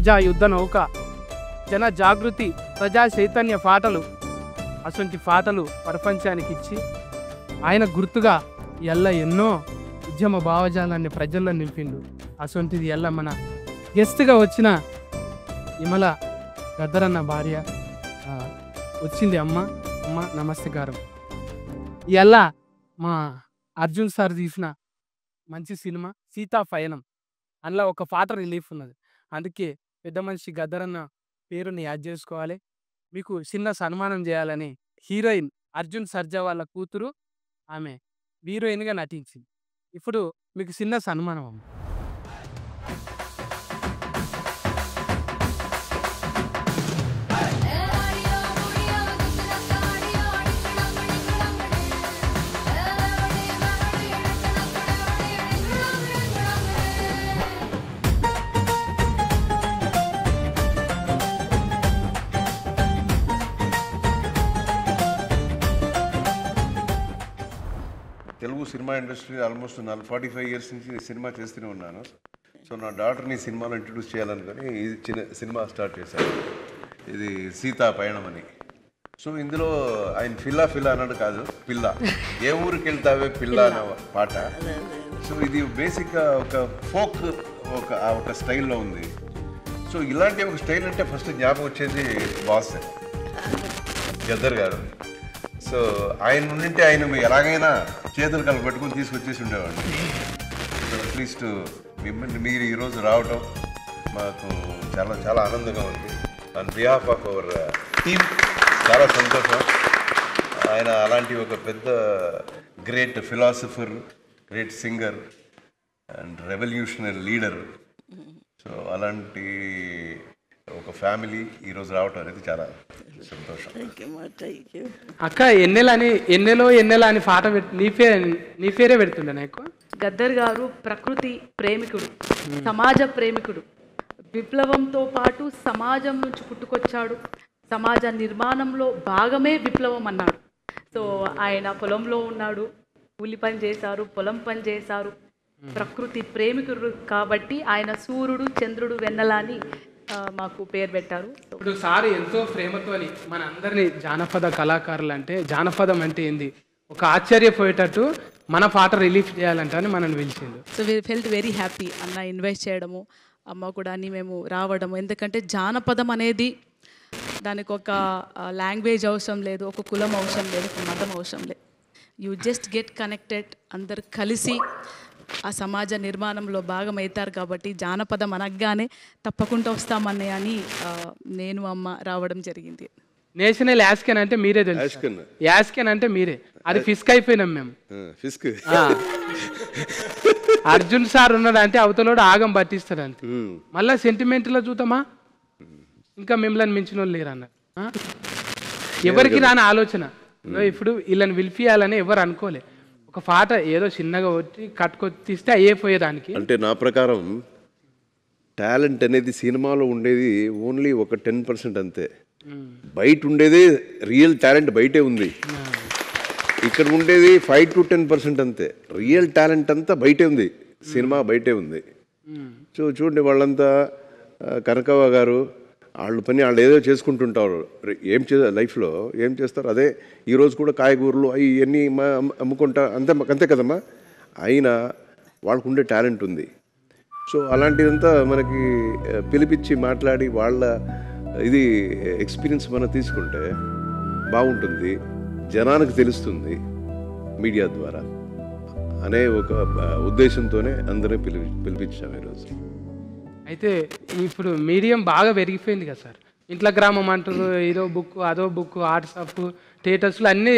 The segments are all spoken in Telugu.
ప్రజా యుద్ధ నౌక, జన జాగృతి, ప్రజా చైతన్య పాటలు, అటువంటి పాటలు ప్రపంచానికి ఇచ్చి ఆయన గుర్తుగా ఎల్ల ఎన్నో ఉద్యమ భావజాలాన్ని ప్రజల్లో నింపిండు. అటువంటిది ఎల్ల మన గెస్ట్గా వచ్చిన విమల గద్దరన్న భార్య వచ్చింది. అమ్మ నమస్కారం. ఇలా మా అర్జున్ సార్ తీసిన మంచి సినిమా సీతా పయనం, అందులో ఒక పాట రిలీఫ్ ఉన్నది. అందుకే పెద్ద మనిషి గద్దరన్న పేరుని యాడ్ చేసుకోవాలి. మీకు చిన్న సన్మానం చేయాలని హీరోయిన్ అర్జున్ సర్జా వాళ్ళ కూతురు, ఆమె హీరోయిన్గా నటించింది. ఇప్పుడు మీకు చిన్న సన్మానం అమ్మ. Telugu cinema industry almost 45 years నుంచి సినిమా చేస్తూనే ఉన్నాను. సో నా డాటర్ని సినిమాలో ఇంట్రడ్యూస్ చేయాలనుకొని ఈ చిన్న సినిమా స్టార్ట్ చేశాను. ఇది సీతా పయనం అని. సో ఇందులో ఆయన ఫిల్లా అన్నాడు కాదు, పిల్ల, ఏ ఊరికి వెళ్తావే పిల్ల అన్న పాట. సో ఇది బేసిక్గా ఒక ఫోక్ ఒక స్టైల్లో ఉంది. సో ఇలాంటి ఒక స్టైల్ అంటే ఫస్ట్ జ్ఞాపకం వచ్చేది బాస్ గద్దర్ గారు. సో ఆయన ఉండింటే ఆయన ఎలాగైనా చేతులు కలపెట్టుకుని తీసుకొచ్చేసి ఉండేవాడిని. సో అట్లీస్ట్ మిమ్మల్ని మీరు ఈరోజు రావటం మాకు చాలా చాలా ఆనందంగా ఉంది. On behalf of our team చాలా సంతోషం. ఆయన అలాంటి ఒక పెద్ద great philosopher, great singer and revolutionary leader. So అలాంటి ఒక ఫ్యామిలీ ఈరోజు రావటం అనేది చాలా సంతోషం. అక్క ఎన్నెలో అని పాట నీ పేరే పెడుతుండే నాకు. గద్దర్ గారు ప్రకృతి ప్రేమికుడు, సమాజ ప్రేమికుడు. విప్లవంతో పాటు సమాజం నుంచి పుట్టుకొచ్చాడు. సమాజ నిర్మాణంలో భాగమే విప్లవం అన్నాడు. సో ఆయన పొలంలో ఉన్నాడు, కూలి పని చేశారు, పొలం పని చేశారు. ప్రకృతి ప్రేమికుడు కాబట్టి ఆయన సూర్యుడు, చంద్రుడు, వెన్నెల అని మాకు పేరు పెట్టారు. ఇప్పుడు సార్ ఎంతో ప్రేమతోని మన అందరినీ జానపద కళాకారులు అంటే జానపదం అంటే ఏంది ఒక ఆశ్చర్యపోయేటట్టు మన పాట రిలీఫ్ చేయాలంటే అని మనల్ని పిలిచిండు. So we felt very happy అన్న ఇన్వైట్ చేయడము, అమ్మ కూడా అని మేము రావడము. ఎందుకంటే జానపదం అనేది దానికి ఒక లాంగ్వేజ్ అవసరం లేదు, ఒక కులం అవసరం లేదు, ఒక మతం అవసరం లేదు. యూ జస్ట్ గెట్ కనెక్టెడ్, అందరు కలిసి ఆ సమాజ నిర్మాణంలో భాగమవుతారు. కాబట్టి జానపదం అనగానే తప్పకుండా వస్తామని అని నేను అమ్మ రావడం జరిగింది. నేషనల్ యాస్కెన్ అంటే మీరే తెలుసు, యాస్కెన్ అంటే మీరే, అది ఫిస్క్ అయిపోయినాం మేము. ఫిస్క్ అర్జున్ సార్ ఉన్నాడు అంటే అవతలోడు ఆగం పట్టిస్తాడు అంతే. మళ్ళా సెంటిమెంట్లో చూద్దామా, ఇంకా మిమ్మల్ని మించిన వాళ్ళు లేరు అన్నారు. ఎవరికి రాని ఆలోచన. ఇప్పుడు వీళ్ళని పిలిపియాలని ఎవరు అనుకోలే. ఒక పాట ఏదో చిన్నగా వచ్చి కట్టుకొచ్చిస్తే అయిపోయేదానికి. అంటే నా ప్రకారం టాలెంట్ అనేది సినిమాలో ఉండేది ఓన్లీ ఒక 10% అంతే. బయట ఉండేది రియల్ టాలెంట్ బయటే ఉంది. ఇక్కడ ఉండేది 5 to 10% అంతే. రియల్ టాలెంట్ అంతా బయటే ఉంది, సినిమా బయటే ఉంది. సో చూడండి, వాళ్ళంతా కనకవ్వ గారు వాళ్ళు పని వాళ్ళు ఏదో చేసుకుంటుంటారు. లైఫ్లో ఏం చేస్తారు, అదే ఈరోజు కూడా కాయగూరలు అవి ఇవన్నీ అమ్ముకుంటా అంతే కదమ్మా. అయినా వాళ్ళకు ఉండే టాలెంట్ ఉంది. సో అలాంటిదంతా మనకి పిలిపించి మాట్లాడి వాళ్ళ ఇది ఎక్స్పీరియన్స్ మనం తీసుకుంటే బాగుంటుంది, జనానికి తెలుస్తుంది మీడియా ద్వారా అనే ఒక ఉద్దేశంతోనే అందరూ పిలిపించాము ఈరోజు. అయితే ఇప్పుడు మీడియం బాగా పెరిగిపోయింది కదా సార్. ఇంట్లో గ్రామం అంటారు, ఏదో బుక్ అదో బుక్, వాట్సాప్ స్టేటస్లు అన్నీ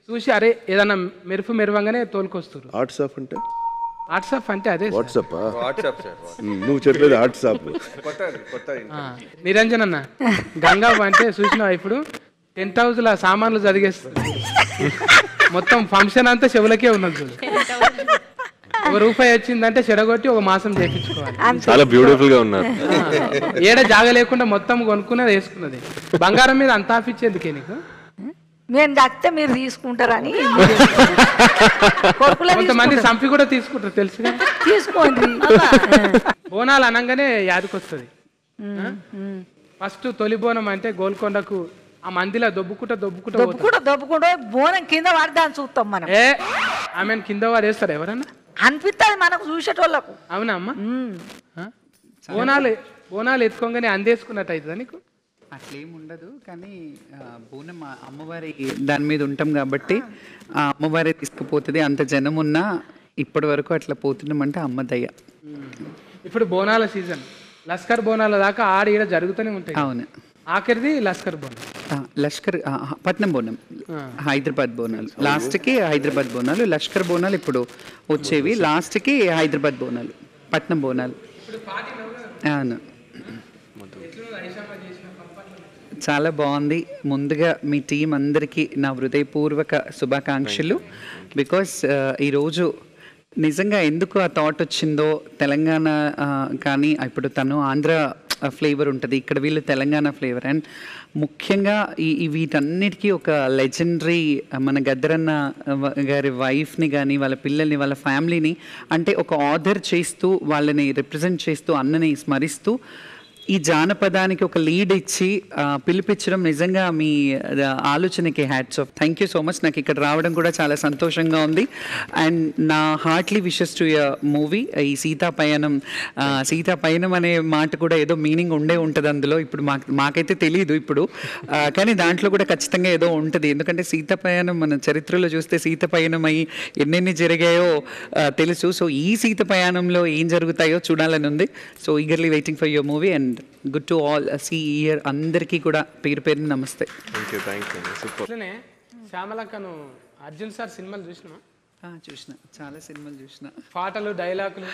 చూసి అరే ఏదన్నా మెరువంగానే తోలుకొస్తారు. వాట్సాప్ అంటే అదే వాట్సాప్. నువ్వు చెప్పేది వాట్సాప్. నిరంజన్ అన్న గంగా అంటే చూసినావా, ఇప్పుడు 10th హౌస్లో సామాన్లు చదిగేస్తుంది మొత్తం ఫంక్షన్ అంతా చెవులకే ఉన్నది చూడు. ₹1 వచ్చిందంటే చెడగొట్టి ఒక మాసం చేయించుకోవాలి. చాలా బ్యూటిఫుల్ గా ఉన్నారు. ఏడ జాగ లేకుండా మొత్తం కొనుక్కున్నది వేసుకున్నది. బంగారం మీద అంత ఆఫిచ్చేందుకే నీకు? మేము దక్కితే మీరు తీసుకుంటారని కొంతమంది సంపి కూడా తీసుకుంటారు తెలుసుగా. తీసుకోండి. బోనాలు అనగానే యాదకొస్తుంది ఫస్ట్ తొలి బోనం అంటే గోల్కొండకు ఆ మందిలో దొబ్బుకుంటా దొబ్బుకుంటూ బోనం కింద పడదాన్ని చూస్తాం మనం. ఆమెను కింద వాడేస్తారు ఎవరన్నా అనిపిస్తుంది మనకు చూసేటోళ్ళకు. అవునా అమ్మ? బోనాలు ఎత్తుకోగానే అందేసుకున్నట్టు అవుతుందా నీకు? అట్లేం ఉండదు, కానీ బోనం అమ్మవారి దాని మీద ఉంటాం కాబట్టి ఆ అమ్మవారే తీసుకుపోతుంది. అంత జనం ఉన్నా ఇప్పటి వరకు అట్లా పోతున్నామంటే అమ్మ దయ. ఇప్పుడు బోనాల సీజన్, లస్కర్ బోనాల దాకా ఆడ ఈడ జరుగుతూనే ఉంటాయి. అవును, ఆఖరిది లస్కర్ బోనం. లష్కర్ పట్నం బోనం, హైదరాబాద్ బోనాలు లాస్ట్కి, హైదరాబాద్ బోనాలు. లష్కర్ బోనాలు ఇప్పుడు వచ్చేవి, లాస్ట్కి హైదరాబాద్ బోనాలు, పట్నం బోనాలు. అవును, చాలా బాగుంది. ముందుగా మీ టీం అందరికీ నా హృదయపూర్వక శుభాకాంక్షలు. బికాస్ ఈరోజు నిజంగా ఎందుకు ఆ థాట్ వచ్చిందో, తెలంగాణ కానీ ఇప్పుడు తను ఆంధ్ర ఫ్లేవర్ ఉంటుంది, ఇక్కడ వీళ్ళు తెలంగాణ ఫ్లేవర్. అండ్ ముఖ్యంగా వీటన్నిటికీ ఒక లెజెండరీ మన గద్దరన్న గారి వైఫ్ని కానీ వాళ్ళ పిల్లల్ని వాళ్ళ ఫ్యామిలీని అంటే ఒక ఆర్డర్ చేస్తూ వాళ్ళని రిప్రజెంట్ చేస్తూ అన్నని స్మరిస్తూ ఈ జానపదానికి ఒక లీడ్ ఇచ్చి పిలిపించడం నిజంగా మీ ఆలోచనకి hats off. Thank you so much. నాకు ఇక్కడ రావడం కూడా చాలా సంతోషంగా ఉంది. అండ్ నా heartly wishes to your movie. ఈ సీతా పయనం అనే మాట కూడా ఏదో మీనింగ్ ఉంటుంది అందులో. ఇప్పుడు మాకైతే తెలియదు ఇప్పుడు, కానీ దాంట్లో కూడా ఖచ్చితంగా ఏదో ఉంటుంది. ఎందుకంటే సీతా పయనం మన చరిత్రలో చూస్తే సీత పయనం అయ్యి ఎన్నెన్ని జరిగాయో తెలుసు. సో ఈ సీత పయనంలో ఏం జరుగుతాయో చూడాలని ఉంది. So eagerly waiting for your movie and good to all see year. అందరికీ కూడా పేరు పేరుని నమస్తే. అట్లనే శ్యామలక్కను అర్జున్ సార్ సినిమాలు చూసినా? చూసిన, చాలా సినిమాలు చూసిన. పాటలు, డైలాగులు,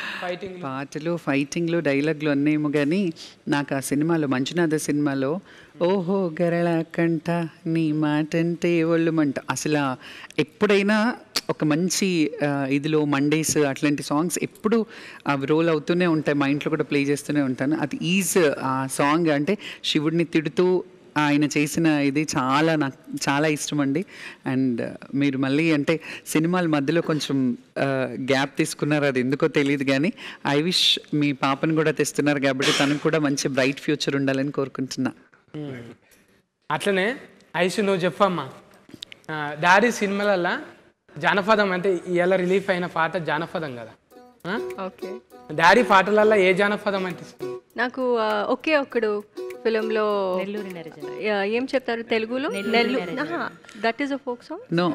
ఫైటింగ్లు, డైలాగులు అన్నేమో, కానీ నాకు ఆ సినిమాలో మంజునాథ సినిమాలో ఓహో గరళ కంట నీ మాటంటే ఒళ్ళుమంట, అసలు ఎప్పుడైనా ఒక మంచి ఇదిలో మండేస్ అట్లాంటి సాంగ్స్ ఎప్పుడు అవి రోల్ అవుతూనే ఉంటాయి, మా ఇంట్లో కూడా ప్లే చేస్తూనే ఉంటాను. అది ఆ సాంగ్ అంటే శివుడిని తిడుతూ ఆయన చేసిన ఇది నాకు చాలా ఇష్టం అండి. అండ్ మీరు మళ్ళీ అంటే సినిమాల మధ్యలో కొంచెం గ్యాప్ తీసుకున్నారు, అది ఎందుకో తెలియదు, కానీ ఐ విష్ మీ పాపను కూడా తెస్తున్నారు కాబట్టి తనకు కూడా మంచి బ్రైట్ ఫ్యూచర్ ఉండాలని కోరుకుంటున్నా. అట్లనే ఐషు నువ్వు చెప్పమ్మా, డాడీ సినిమాలల్లో జానపదం అంటే ఇవాళ రిలీఫ్ అయిన పాట జానపదం కదా, ఓకే, డాడీ పాటలల్లో ఏ జానపదం అంటే ఇష్టం? నాకు ఒకే ఒక్కడు ఫిలింలో ఏం చెప్తారు తెలుగులో, that is a folk song. No,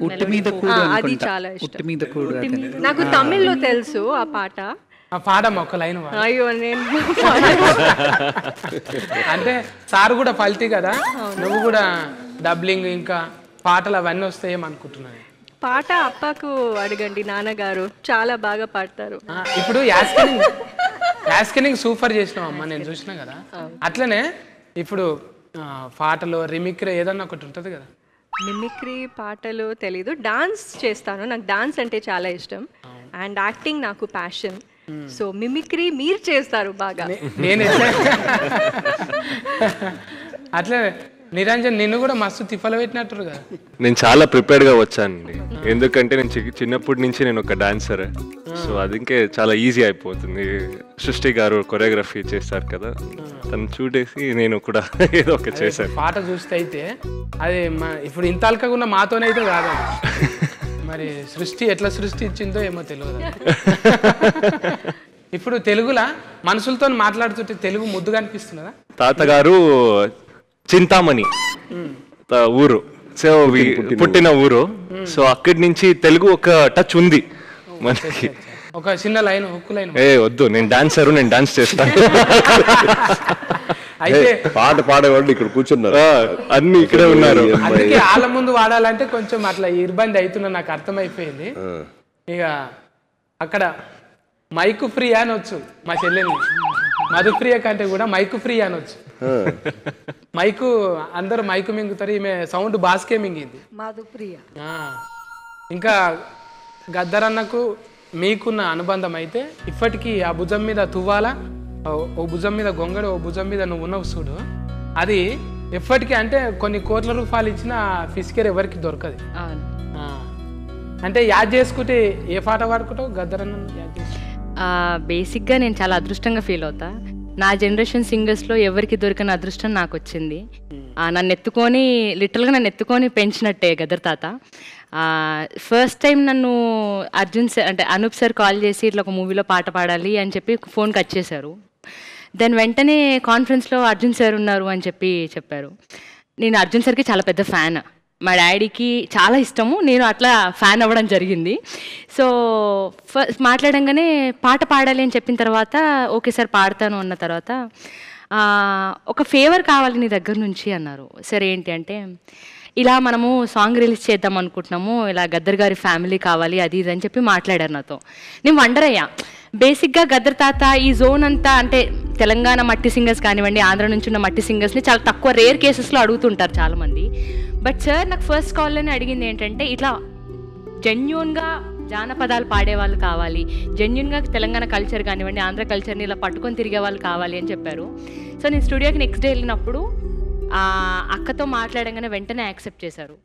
ఉట్టి మీద కూడు, అది చాలా ఇష్టం. ఉట్టి మీద కూడు నాకు తమిళ్లో తెలుసు ఆ పాట. పాడమ్మ ఒక లైన్. అయ్యో నేను అంటే సార్ కూడా పల్టీ కదా, నువ్వు కూడా డబ్లింగ్ ఇంకా పాటలు అవన్నీ వస్తాయేమో అనుకుంటున్నాను. పాట అప్పకు అడగండి, నాన్నగారు చాలా బాగా పాడతారు. ఇప్పుడు యాస్కెనింగ్ సూపర్ చేసినావు అమ్మ, నేను చూసినా కదా. అట్లనే ఇప్పుడు పాటలు రిమిక్రీ ఏదన్నా ఒకటి ఉంటుంది కదా. మిమిక్రీ పాటలు తెలీదు, డాన్స్ చేస్తాను, నాకు డాన్స్ అంటే చాలా ఇష్టం. అండ్ యాక్టింగ్ నాకు ప్యాషన్. సో మిమిక్రీ మీరు చేస్తారు బాగా. నేను అట్లే నిరంజన్ నిన్ను కూడా మస్తు తిప్పలు పెట్టినట్టు కదా. నేను చాలా ప్రిపేర్డ్గా వచ్చానండి, ఎందుకంటే నేను చిన్నప్పటి నుంచి నేను ఒక డాన్సర్. సో అది ఇంకే చాలా ఈజీ అయిపోతుంది. సృష్టి గారు కొరియోగ్రఫీ చేస్తారు కదా, తను చూడేసి నేను కూడా ఏదో ఒక చేశాను. పాట చూస్తే అయితే అది ఇప్పుడు ఇంత అల్కగా మాతోనైతే కాదు, మరి సృష్టి ఎట్లా సృష్టి ఇచ్చిందో ఏమో తెలియదు. ఇప్పుడు తెలుగులా మనుషులతో మాట్లాడుతుంటే తెలుగు ముద్దుగా అనిపిస్తున్నదా? తాతగారు చింతామణి ఊరు, సో పుట్టిన ఊరు. సో అక్కడి నుంచి తెలుగు ఒక టచ్ ఉంది మనకి. ఒక చిన్న లైన్, హుక్కు లైన్. వద్దు, నేను డాన్సర్, నేను డాన్స్ చేస్తాను. అయితే పాట పాడేవాళ్ళు ఇక్కడ కూర్చున్నారు, అన్ని ఇక్కడే ఉన్నారు. అందుకే వాళ్ళ ముందు వాడాలంటే కొంచెం అట్లా ఇబ్బంది అవుతున్నా నాకు అర్థమైపోయింది. ఇక అక్కడ మైకు ఫ్రీ అనొచ్చు, మా చెల్లెల్ని మధుప్రియ కంటే కూడా మైకు ఫ్రీ అనొచ్చు. మైకు అందరూ మైకు మింగుతారు, ఈమె సౌండ్ బాస్కే మింగింది మధుప్రియ. ఇంకా గద్దరన్నకు మీకున్న అనుబంధం అయితే ఇప్పటికీ ఆ భుజం మీద తువ్వాల, ఓ భుజం మీద గొంగడు, ఓ భుజం మీద నువ్వు ఉన్నావు చూడు, అది ఎప్పటికీ అంటే కొన్ని కోట్ల రూపాయలు ఇచ్చిన ఫిస్కేర్ ఎవరికి దొరకదు. అంటే యాద్ చేసుకుంటే ఏ పాట పాడుకుంటావు గద్దరన్న యాద్ చేసుకుంటావు? బేసిక్గా నేను చాలా అదృష్టంగా ఫీల్ అవుతా. నా జనరేషన్ సింగర్స్లో ఎవరికి దొరికిన అదృష్టం నాకు వచ్చింది. నన్ను ఎత్తుకొని పెంచినట్టే గదర్ తాత. ఫస్ట్ టైం నన్ను అర్జున్ సార్ అంటే అనూప్ సార్ కాల్ చేసి ఇట్లా ఒక మూవీలో పాట పాడాలి అని చెప్పి ఫోన్ కట్ చేశారు. దెన్ వెంటనే కాన్ఫరెన్స్లో అర్జున్ సార్ ఉన్నారు అని చెప్పారు. నేను అర్జున్ సార్కి చాలా పెద్ద ఫ్యాన్, మా డాడీకి చాలా ఇష్టము, నేను అట్లా ఫ్యాన్ అవ్వడం జరిగింది. సో ఫస్ట్ మాట్లాడంగానే పాట పాడాలి అని చెప్పిన తర్వాత ఓకే సార్ పాడతాను అన్న తర్వాత ఒక ఫేవర్ కావాలి నీ దగ్గర నుంచి అన్నారు. సరే ఏంటి అంటే ఇలా మనము సాంగ్ రిలీజ్ చేద్దాం అనుకుంటున్నాము, ఇలా గద్దర్ గారి ఫ్యామిలీ కావాలి అది ఇది అని చెప్పి మాట్లాడారు నాతో. నేను వండర్ అయ్యా. బేసిక్గా గద్దర్ తాత ఈ జోన్ అంతా అంటే తెలంగాణ మట్టి సింగర్స్ కానివ్వండి, ఆంధ్ర నుంచి ఉన్న మట్టి సింగర్స్ని చాలా తక్కువ రేర్ కేసెస్లో అడుగుతుంటారు చాలామంది. బట్ సార్ నాకు ఫస్ట్ కాల్లోనే అడిగింది ఏంటంటే ఇట్లా జెన్యూన్గా జానపదాలు పాడేవాళ్ళు కావాలి, జెన్యూన్గా తెలంగాణ కల్చర్ కానివ్వండి, ఆంధ్ర కల్చర్ని ఇలా పట్టుకొని తిరిగే వాళ్ళు కావాలి అని చెప్పారు. సో నేను స్టూడియోకి నెక్స్ట్ డే వెళ్ళినప్పుడు అక్కతో మాట్లాడంగానే వెంటనే యాక్సెప్ట్ చేశారు.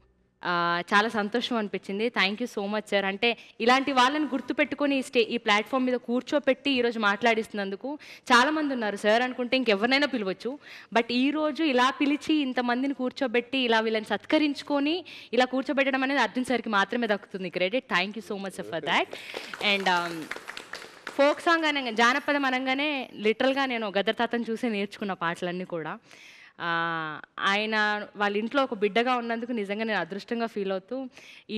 చాలా సంతోషం అనిపించింది. Thank you so much sir. అంటే ఇలాంటి వాళ్ళని గుర్తుపెట్టుకొని ఈ ప్లాట్ఫామ్ మీద కూర్చోపెట్టి ఈరోజు మాట్లాడిస్తున్నందుకు చాలామంది ఉన్నారు సార్ అనుకుంటే ఇంకెవరినైనా పిలవచ్చు, బట్ ఈరోజు ఇలా పిలిచి ఇంతమందిని కూర్చోబెట్టి ఇలా వీళ్ళని సత్కరించుకొని ఇలా కూర్చోబెట్టడం అనేది అర్జున్ సార్కి మాత్రమే దక్కుతుంది credit. Thank you so much for that. And folk song అనగా జానపదం అనగానే లిటరల్గా నేను గద్దర్ తాతను చూసి నేర్చుకున్న పాటలన్నీ కూడా. ఆయన వాళ్ళ ఇంట్లో ఒక బిడ్డగా ఉన్నందుకు నిజంగా నేను అదృష్టంగా ఫీల్ అవుతూ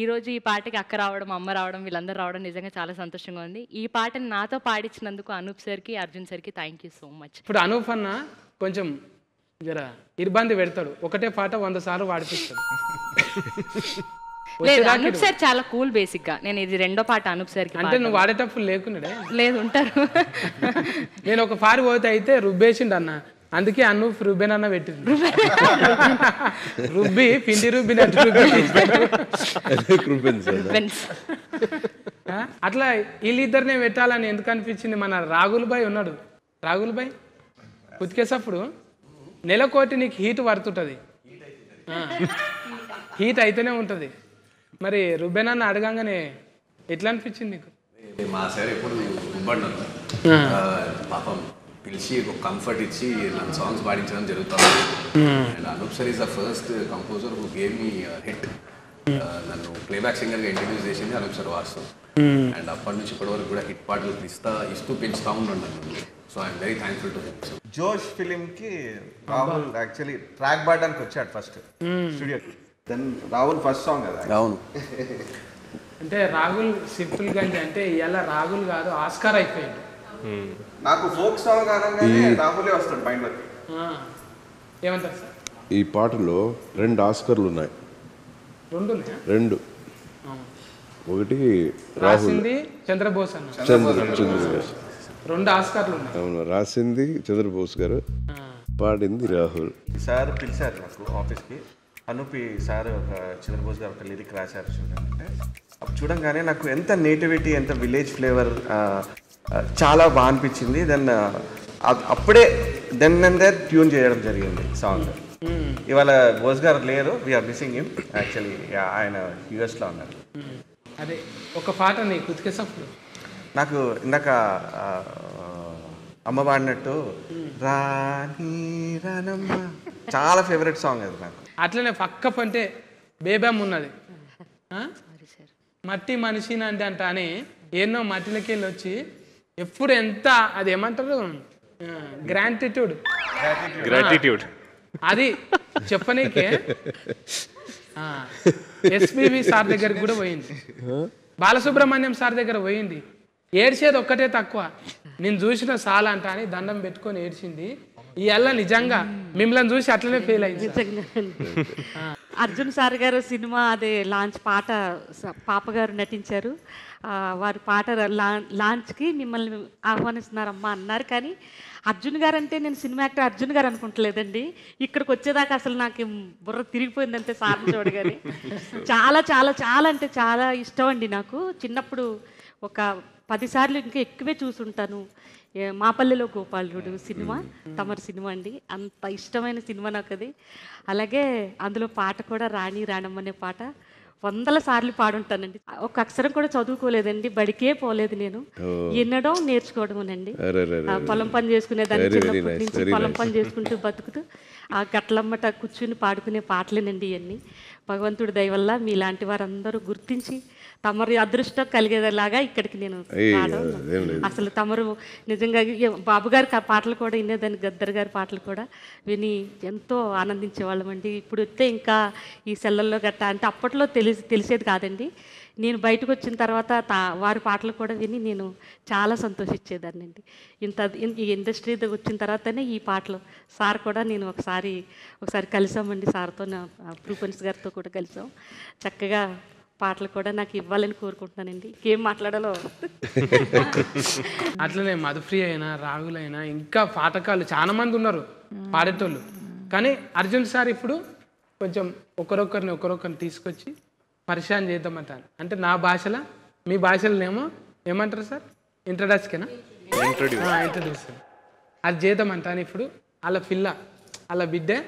ఈరోజు ఈ పాటకి అక్క రావడం, అమ్మ రావడం, వీళ్ళందరూ రావడం నిజంగా చాలా సంతోషంగా ఉంది. ఈ పాటని నాతో పాడించినందుకు అనూప్ సార్కి, అర్జున్ సార్కి థ్యాంక్ యూ సో మచ్. ఇప్పుడు అనూప్ అన్న కొంచెం జర ఇబ్బంది పెడతాడు, ఒకటే పాట 100 సార్లు పాడిపిస్తాడు. లేదు, అనూప్ సార్ చాలా కూల్. బేసిక్గా నేను ఇది రెండో పాట అనూప్ సార్కి. అంటే నువ్వు వాడేటప్పుడు లేకున్నాడే? లేదు, ఉంటారు. నేను ఒక పారి పోతే అయితే రుబ్బేసిండు అన్న, అందుకే అనూప్ రుబ్బెన్ అన్న పెట్టింది. రుబ్బి పిండి అట్లా వీళ్ళిద్దరినే పెట్టాలని ఎందుకు అనిపించింది? మన రాగుల్ భాయ్ ఉన్నాడు, రాగుల్ భాయ్ ఉతికేసప్పుడు నెలకోటి నీకు హీట్ పడుతుంటుంది, హీట్ అయితేనే ఉంటుంది. మరి రుబ్బెన్ అన్న అడగంగానే ఎట్లా అనిపించింది నీకు? మా సార్ ఎప్పుడు రుబ్బన్నారు, పాపం పిలిచి ఒక కంఫర్ట్ ఇచ్చి నన్ను సాంగ్స్ పాడించడం జరుగుతుంది. And Anoop sir is the first composer who gave me hit. నన్ను ప్లేబ్యాక్ సింగర్గా ఇంట్రడ్యూస్ చేసింది అనూప్ సార్ వాస్తవం. అండ్ అప్పటి నుంచి ఇప్పటి వరకు కూడా హిట్ పాటలు ఇస్తూ పెంచుతూ ఉన్నాను. So I'm very thankful to him. జోష్ ఫిలింకి రాహుల్ యాక్చువల్లీ ట్రాక్ పాడడానికి వచ్చాడు ఫస్ట్ స్టూడియోకి. దెన్ రాహుల్ ఫస్ట్ సాంగ్ కదా. అవును. అంటే రాహుల్ సింపుల్ గా అంటే ఇలా రాహుల్ కాదు, ఆస్కార్ అయిపోయాడు. నాకు ఫోక్ సాంగ్ అనగానే రాహులే వస్తాడు మైండ్లోకి. ఏమంటారు సార్? ఈ పాటలో 2 ఆస్కర్లు ఉన్నాయి. 2 ఒకటి రాసింది చంద్రబోస్ అన్న, 2 ఆస్కార్లు ఉన్నాయి. అవును, రాసింది చంద్రబోస్ గారు, పాడింది రాహుల్. సార్ పిలిచారు నాకు ఆఫీస్కి, అనూపి సార్ ఒక చంద్రబోస్ గారు ఒక లిరిక్ రాశారు చూడంటే, అప్పుడు చూడంగానే నాకు ఎంత నేటివిటీ, ఎంత విలేజ్ ఫ్లేవర్ చాలా బాగా అనిపించింది. దెన్ అప్పుడే దెన్ అండ్ దేర్ ట్యూన్ చేయడం జరిగింది సాంగ్. ఇవాళ బోస్ గారు లేరు, వీఆర్ మిస్సింగ్ హిమ్. యాక్చువల్లీ ఆయన యూఎస్లో ఉన్నారు. అదే ఒక పాట నీకు ఉతికేసప్పుడు నాకు ఇందాక అమ్మ పాడినట్టు రాని రానమ్మ చాలా ఫేవరెట్ సాంగ్ అది నాకు. అట్లనే పక్క పంటే బేబమ్ ఉన్నది, మట్టి మనిషిని అంటే అని ఎన్నో మట్టిలకి వెళ్ళి వచ్చి ఎప్పుడు ఎంత అది ఏమంటారు గ్రాటిట్యూడ్ అది చెప్పనీకే ఎస్పీబీ సార్ దగ్గరికి కూడా పోయింది, బాలసుబ్రహ్మణ్యం సార్ దగ్గర పోయింది. ఏడ్చేది ఒక్కటే తక్కువ, నేను చూసిన చాలా అంట అని దండం పెట్టుకొని ఏడ్చింది. ఇవాళ నిజంగా మిమ్మల్ని చూసి అట్లనే ఫెయిల్ అయింది. అర్జున్ సార్ గారు సినిమా అదే లాంచ్ పాట పాప గారు నటించారు. వారి పాట లాంచ్కి మిమ్మల్ని ఆహ్వానిస్తున్నారమ్మా అన్నారు. కానీ అర్జున్ గారు అంటే నేను సినిమా యాక్టర్ అర్జున్ గారు అనుకుంటలేదండి. ఇక్కడికి వచ్చేదాకా అసలు నాకు బుర్ర తిరిగిపోయిందంటే సార్ని చూడగానే చాలా చాలా చాలా అంటే చాలా ఇష్టం అండి నాకు. చిన్నప్పుడు ఒక 10 సార్లు ఇంకా ఎక్కువే చూసుంటాను. మా పల్లెలో గోపాలుడు సినిమా తమరి సినిమా అండి, అంత ఇష్టమైన సినిమా నాకు అది. అలాగే అందులో పాట కూడా రాణి రాణమ్మ అనే పాట వందల సార్లు పాడుంటానండి. ఒక అక్షరం కూడా చదువుకోలేదండి, బడికే పోలేదు నేను. వినడం నేర్చుకోవడమేనండి. పొలం పని చేసుకునేదాన్ని చిన్నప్పటి నుంచి. పొలం పని చేసుకుంటూ బతుకుతూ ఆ గట్లమ్మట కూర్చుని పాడుకునే పాటలేనండి ఇవన్నీ. భగవంతుడి దయ వల్ల మీలాంటి వారందరూ గుర్తించి తమరు అదృష్టం కలిగేలాగా ఇక్కడికి నేను అసలు తమరు నిజంగా బాబు గారి పాటలు కూడా వినేదాన్ని, గద్దర్ గారి పాటలు కూడా విని ఎంతో ఆనందించేవాళ్ళమండి. ఇప్పుడు వస్తే ఇంకా ఈ సెల్లల్లో గట్టా అంటే అప్పట్లో తెలిసేది కాదండి. నేను బయటకు వచ్చిన తర్వాత వారి పాటలు కూడా విని నేను చాలా సంతోషించేదాన్ని అండి. ఈ ఇండస్ట్రీ వచ్చిన తర్వాతనే ఈ పాటలు సార్ కూడా నేను ఒకసారి కలిసామండి. సార్తో ప్రూపన్స్ గారితో కూడా కలిసాం. చక్కగా పాటలు కూడా నాకు ఇవ్వాలని కోరుకుంటున్నానండి. ఇంకేం మాట్లాడాలో. అట్లనే మధుప్రియ అయినా రాహులైనా ఇంకా పాఠకాలు చాలా మంది ఉన్నారు పాడేటోళ్ళు. కానీ అర్జున్ సార్ ఇప్పుడు కొంచెం ఒకరొకరిని తీసుకొచ్చి పరిచయం చేద్దామంటాను. అంటే నా భాషలో మీ భాషలోనేమో ఏమంటారు సార్? ఇంట్రడ్యూస్ అది చేద్దామంటాను. ఇప్పుడు వాళ్ళ బిడ్డే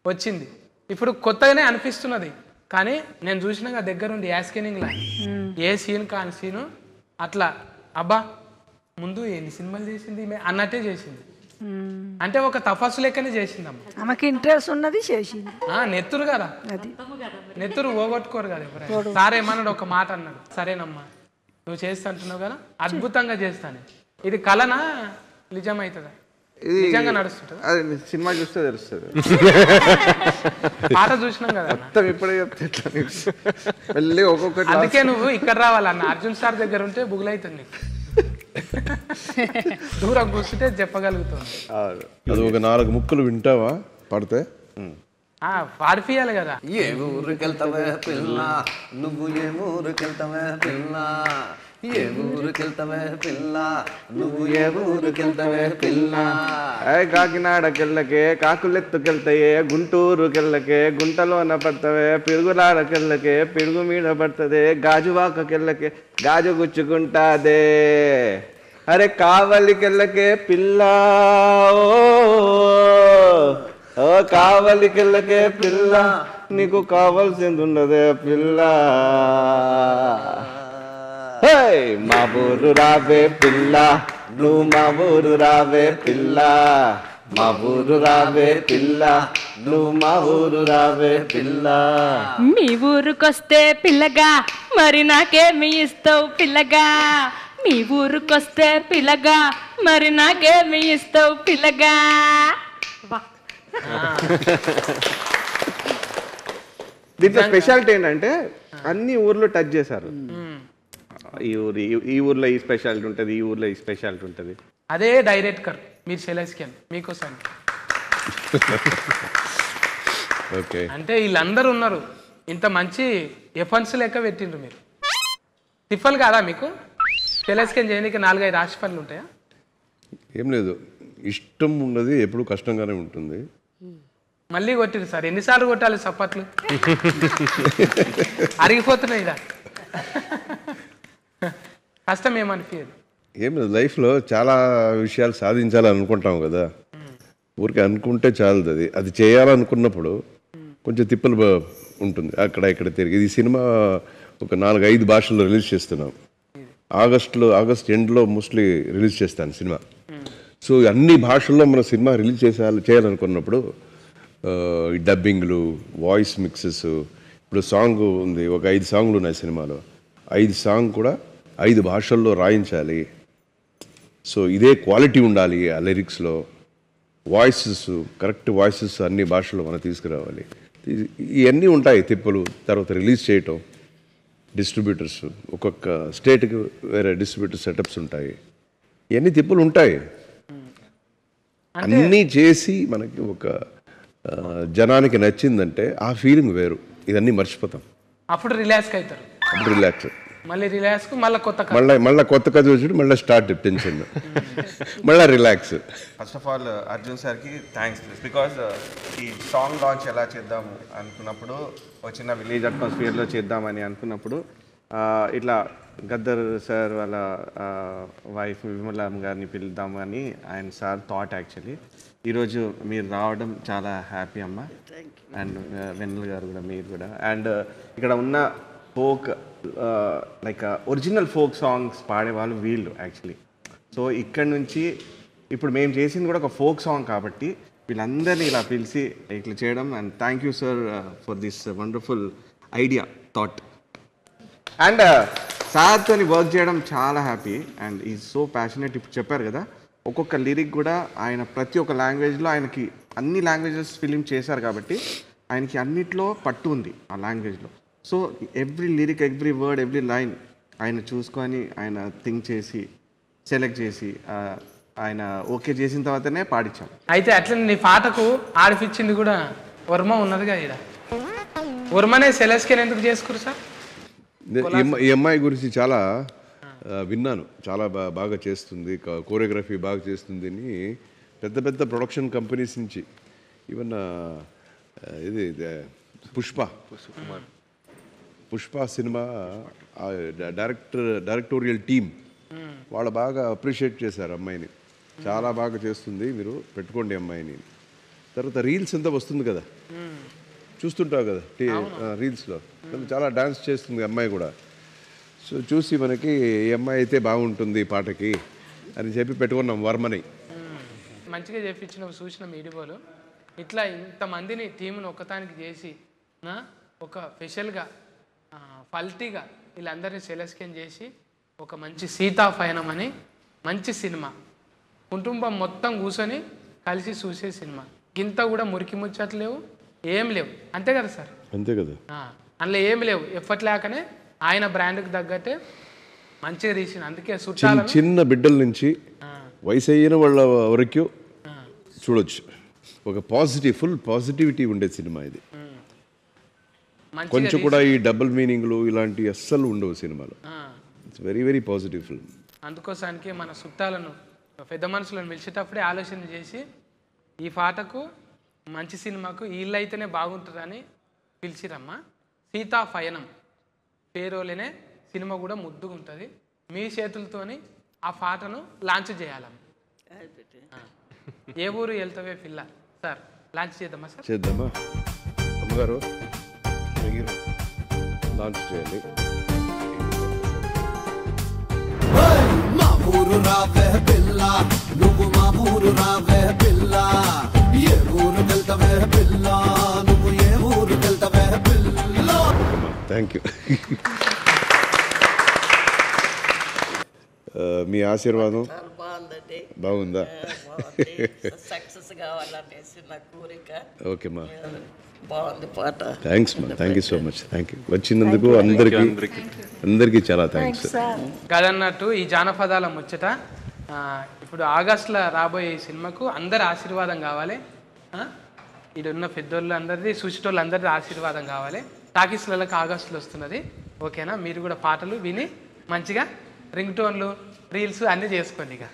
వచ్చింది. ఇప్పుడు కొత్తగానే అనిపిస్తున్నది. కానీ నేను చూసినాక దగ్గరుండి యాస్కెనింగ్లా ఏ సీన్ కాని సీను అట్లా అబ్బా ముందు ఎన్ని సినిమాలు చేసింది అన్నట్టే చేసింది. అంటే ఒక తపస్సు లెక్కనే చేసిందమ్మా. ఆమెకి ఇంట్రెస్ట్ ఉన్నది చేసింది. నెత్తురు కదా, నెత్తురు పోగొట్టుకోరు కదా. సార్ ఏమన్నాడు, ఒక మాట అన్నాడు, సరేనమ్మా నువ్వు చేస్తా అంటున్నావు కదా, అద్భుతంగా చేస్తాను. ఇది కలనా నిజమవుతుందా? నిజంగా నడుస్తుంటది. అది సినిమా చూస్తే తెలుస్తుంది. పాట చూసినాం కదా మొత్తం ఇప్పుడే చెప్తే మళ్ళీ ఒక్కొక్కటి. అందుకే నువ్వు ఇక్కడ రావాలన్న. అర్జున్ సార్ దగ్గర ఉంటే బుగులైతుంది నీకు. దూరం కూర్చుంటే చెప్పగలుగుతావు. అది ఒక 4 ముక్కలు వింటావా పాడితే? పాడిపియాలి కదా. ఏ ఊరుకెళ్తావే పిల్ల నువ్వు, ఏ ఊరుకెళ్తావే పిల్ల, ఏ ఊరుకెళ్తావే పిల్ల నువ్వు, ఏ ఊరుకెళ్తావే పిల్ల. కాకినాడకెళ్ళకే కాకులెత్తుకెళ్తాయే, గుంటూరుకెళ్ళకే గుంటలోన పడతావే, పిరుగులాడకెళ్ళకే పిడుగు మీద పడుతుంది, గాజువాకకెళ్ళకే గాజు గుచ్చుకుంటాదే. అరే కావలికెళ్ళకే పిల్ల, ఓ కావలికెళ్ళకే పిల్ల, నీకు కావాల్సింది ఉండదే పిల్ల. మా ఊరు రావే పిల్ల, నువ్వు మా ఊరు రావే పిల్ల, మా ఊరు రావే పిల్ల, నువ్వు మా ఊరు రావే పిల్ల. మీ ఊరుకొస్తే పిల్లగా మరి నాకేమి ఇస్తావు పిల్లగా, మీ ఊరుకొస్తే పిల్లగా మరి నాకేమి ఇస్తావు పిల్లగా. దీంట్లో స్పెషాలిటీ ఏంటంటే అన్ని ఊర్లో టచ్ చేశారు. ఈ ఊర్లో ఈ స్పెషాలిటీ ఉంటుంది, ఈ ఊర్లో ఈ స్పెషాలిటీ ఉంటుంది. అదే డైరెక్టర్ మీరు సెలెక్షన్ మీకోసం. ఓకే, అంటే వీళ్ళందరూ ఉన్నారు, ఇంత మంచి ఎఫన్స్ లెక్క పెట్టిండ్రు మీరు. తిప్పలు కాదా మీకు? సెలెక్షన్ చేయడానికి 4-5 రాశి పనులు ఉంటాయా? ఏం లేదు, ఇష్టం ఉన్నది ఎప్పుడు కష్టంగానే ఉంటుంది. మళ్ళీ కొట్టిరు సార్, ఎన్నిసార్లు కొట్టాలి చప్పట్లు? అరిగిపోతున్నాయి ఇదా. కష్టం ఏమనిపించదు. ఏం లేదు, లైఫ్లో చాలా విషయాలు సాధించాలని అనుకుంటాం కదా, ఊరికే అనుకుంటే చాలదు. అది చేయాలనుకున్నప్పుడు కొంచెం తిప్పలు ఉంటుంది, అక్కడ ఇక్కడ తిరిగి. ఈ సినిమా ఒక 4-5 భాషల్లో రిలీజ్ చేస్తున్నాం. ఆగస్ట్ ఎండ్లో మోస్ట్లీ రిలీజ్ చేస్తాను సినిమా. సో అన్ని భాషల్లో మన సినిమా రిలీజ్ చేయాలనుకున్నప్పుడు ఈ డబ్బింగ్లు, వాయిస్ మిక్సెస్, ఇప్పుడు సాంగ్ ఉంది, ఒక 5 సాంగ్లు ఉన్నాయి సినిమాలో. 5 సాంగ్ కూడా 5 భాషల్లో రాయించాలి. సో ఇదే క్వాలిటీ ఉండాలి ఆ లిరిక్స్లో. వాయిసెస్, కరెక్ట్ వాయిసెస్ అన్ని భాషల్లో మనం తీసుకురావాలి. ఇవన్నీ ఉంటాయి తిప్పులు. తర్వాత రిలీజ్ చేయటం, డిస్ట్రిబ్యూటర్స్, ఒక్కొక్క స్టేట్కి వేరే డిస్ట్రిబ్యూటర్ సెటప్స్ ఉంటాయి. ఇవన్నీ తిప్పులు ఉంటాయి. అన్నీ చేసి మనకి ఒక జనానికి నచ్చిందంటే ఆ ఫీలింగ్ వేరు. ఇదన్నీ మర్చిపోతాం, అప్పుడు రిలాక్స్ అవుతారు. అప్పుడు రిలాక్స్, మళ్ళీ రిలాక్స్, మళ్ళీ కొత్త కథ వచ్చి మళ్ళీ స్టార్ట్ టెన్షన్, మళ్ళీ relax. First of all Arjun సార్కి థ్యాంక్స్, బికాజ్ ఈ సాంగ్ లాంచ్ ఎలా చేద్దాము అనుకున్నప్పుడు, ఒక చిన్న విలేజ్ అట్మాస్ఫియర్లో చేద్దామని అనుకున్నప్పుడు ఇట్లా గద్దర్ సార్ వాళ్ళ వైఫ్ విమలాం గారిని పిలుద్దాము అని ఆయన సార్ థాట్ యాక్చువల్లీ. ఈరోజు మీరు రావడం చాలా హ్యాపీ అమ్మ. అండ్ వెన్నెల గారు కూడా, మీరు కూడా. అండ్ ఇక్కడ ఉన్న folk like original folk songs పాడేవాళ్ళు వీళ్ళు యాక్చువల్లీ. సో ఇక్కడ నుంచి ఇప్పుడు మేము చేసింది కూడా ఒక ఫోక్ సాంగ్ కాబట్టి వీళ్ళందరినీ ఇలా పిలిచి ఇట్లా చేయడం. And thank you sir for this wonderful idea thought. And సార్తో వర్క్ చేయడం చాలా happy. And is so passionate. ఇప్పుడు చెప్పారు కదా, ఒక్కొక్క లిరిక్ కూడా ఆయన ప్రతి ఒక్క లాంగ్వేజ్లో, ఆయనకి అన్ని లాంగ్వేజెస్ ఫిలిం చేశారు కాబట్టి ఆయనకి అన్నిట్లో పట్టు ఉంది ఆ లాంగ్వేజ్లో. So every lyric, every word, every line ఆయన చూసుకొని ఆయన థింక్ చేసి సెలెక్ట్ చేసి ఆయన ఓకే చేసిన తర్వాతనే పాడించాం. అయితే అట్లనే నీ పాటకు ఆడిపించింది కూడా వర్మ ఉన్నదిగా ఇక్కడ. వర్మనే సెలెస్కేన్ ఎందుకు చేసుకురు సార్? ఈ అమ్మాయి గురించి చాలా విన్నాను. చాలా బాగా చేస్తుంది, కోరియోగ్రఫీ బాగా చేస్తుంది అని పెద్ద పెద్ద ప్రొడక్షన్ కంపెనీస్ నుంచి, ఈవెన్ ఇది పుష్ప సినిమా డైరెక్టోరియల్ టీమ్ వాళ్ళు బాగా అప్రిషియేట్ చేశారు అమ్మాయిని. చాలా బాగా చేస్తుంది, మీరు పెట్టుకోండి అమ్మాయిని. తర్వాత రీల్స్ అంతా వస్తుంది కదా, చూస్తుంటావు కదా రీల్స్లో, చాలా డాన్స్ చేస్తుంది అమ్మాయి కూడా. సో చూసి మనకి ఈ అమ్మాయి అయితే బాగుంటుంది పాటకి అని చెప్పి పెట్టుకున్నాం వర్మని. మంచిగా చెప్పించిన చూసిన మీడియాలో ఇట్లా ఇంతమందిని టీమును ఒక్కతానికి చేసి ఒక స్పెషల్గా ఫల్టీగా వీళ్ళందరినీ సెలెక్షన్ చేసి ఒక మంచి సీతాపయనం అని మంచి సినిమా, కుటుంబం మొత్తం కూర్చొని కలిసి చూసే సినిమా. ఇంత కూడా మురికి ముచ్చట్లేవు, ఏం లేవు, అంతే కదా సార్? అంతే కదా. అందులో ఏం లేవు, ఎఫర్ట్ లేకనే ఆయన బ్రాండ్కి తగ్గట్టే మంచిగా తీసిన. అందుకే చుట్టాలను చిన్న బిడ్డల నుంచి వయసు అయిన వాళ్ళ వరకు చూడొచ్చు. ఒక ఫుల్ పాజిటివిటీ ఉండే సినిమా ఇది. కొంచెం కూడా ఈ డబుల్ మీనింగ్లు ఇలాంటి అస్సలు ఉండవు సినిమాలో. It's very very positive film. అందుకోసానికి మన చుట్టాలను, పెద్ద మనుషులను పిలిచేటప్పుడే ఆలోచన చేసి ఈ పాటకు మంచి సినిమాకు వీళ్ళు అయితేనే బాగుంటుందని పిలిచిరమ్మా. సీతాపయనం పేరోలేనే సినిమా కూడా ముద్దుగా ఉంటుంది. మీ చేతులతోని ఆ పాటను లాంచ్ చేయాలమ్మ. ఏ ఊరు వెళ్తావే పిల్ల సార్, లాంచ్ చేద్దామా సార్? చేద్దామా అమ్మగారు, లాంచ్ చేయాలి. మా ఊరు రావే పిల్ల, నువ్వు మా ఊరు రావే పిల్ల, ఏ ఊరు వెళ్తావే పిల్ల, నువ్వు ఏ ఊరు వెళ్తావే పిల్ల. Thank you. మీ ఆశీర్వాదం బాగుందా? సక్సెస్ కావాలనేసి నా కోరిక. ఓకేమ్మా, బాగుంది పాట. థ్యాంక్స్ మా, thank you so much. Thank you వచ్చినందుకు అందరికీ చాలా థ్యాంక్స్. కాదన్నట్టు ఈ జానపదాల ముచ్చట ఇప్పుడు ఆగస్టులో రాబోయే ఈ సినిమాకు అందరి ఆశీర్వాదం కావాలి. ఇడున్న పెద్దోళ్ళు అందరిది, చూసేటోళ్ళు అందరిది ఆశీర్వాదం కావాలి. టాకీస్లకు ఆగస్టులో వస్తున్నది, ఓకేనా? మీరు కూడా పాటలు విని మంచిగా రింగ్ టోన్లు, రీల్స్ అన్నీ చేసుకోండి ఇక.